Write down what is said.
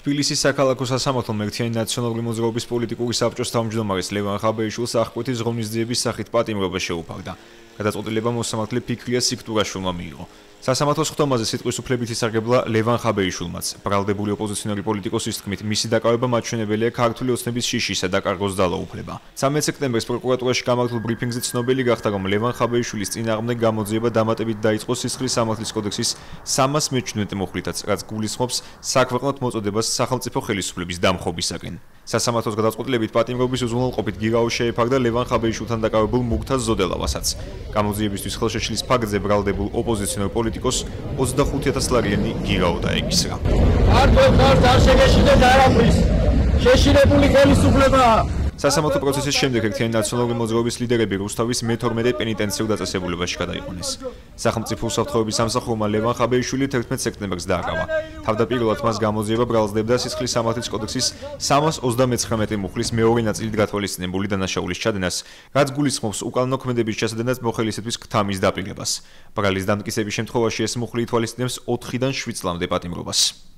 თბილისის საქალაქო სასამართლომ ერთიანი ნაციონალური მოძრაობის პოლიტიკური საბჭოს თავმჯდომარის ლევან ხაბეიშვილს აღკვეთის ღონისძიების სახით პატიმრობა შეუფარდა. გადაწყვეტილება მოსამართლე ფიქრია სიქტურაშვილმა მიიღო. სასამართლოს ხდომაზე სიტყვის უფლებით ისარგებლა ლევან ხაბეიშვილმაც. ბრალდებული ოპოზიციონერი პოლიტიკოსის თქმით, მისი დაკავება მაჩვენებელია ქართული ოცნების შიშისა და კარგოს ძალაუფლება. 13 სექტემბერს პროკურატურაში გამართულ ბრიფინგზე ცნობილი გახდა, რომ ლევან ხაბეიშვილის წინააღმდეგ გამოძიება დამატებით დაიწყო სისხლის სამართლის კოდექსის 317 მუხლითაც, რაც გულისხმობს საქვეყნოთ მოწოდებას სახელმწიფო ხელისუფლების დამხობისაკენ. სასამართლოს გადაწყვეტილებით პატიმრობის უზრუნველყოფით გირაო შეეფარდა ლევან ხაბეიშვილთან დაკავებულ მუქთას ზოდელავასაც. გამოძიებისთვის ხელშეშლის ფაქტზე ბრალდებულ ოპოზიციონერ პოლიტიკოს 25,000 ლარიანი გირაო დაეკისრა. ქართველ ხალხს არ შეგეშინეთ არაფრის. შეშინებული ხელისუფლებაა. სასამართლო პროცესის შემდეგ ერთიანი ნაციონალური მოძრაობის ლიდერები რუსთავის მე-12 პენიტენციურ დაწესებულებაში გადაიყვანეს. სახელმწიფო უსაფრთხოების სამსახურმა ლევან ხაბეიშვილი 11 სექტემბერს დააკავა. თავდაპირველად მას გამოძიება ბრალსდებდა სისხლის სამართლის კოდექსის 339 მუხლის მეორე ნაწილით გათვალისწინებული დანაშაულის ჩადენას, რაც გულისხმობს უკანონო ქმედების ჩასადენად მოხელისათვის ქთამის დაპირებას. ბრალის დამტკიცების შემთხვევაში ეს მუხლი ითვალისწინებს 4-დან 7 წლამდე პატიმრობას.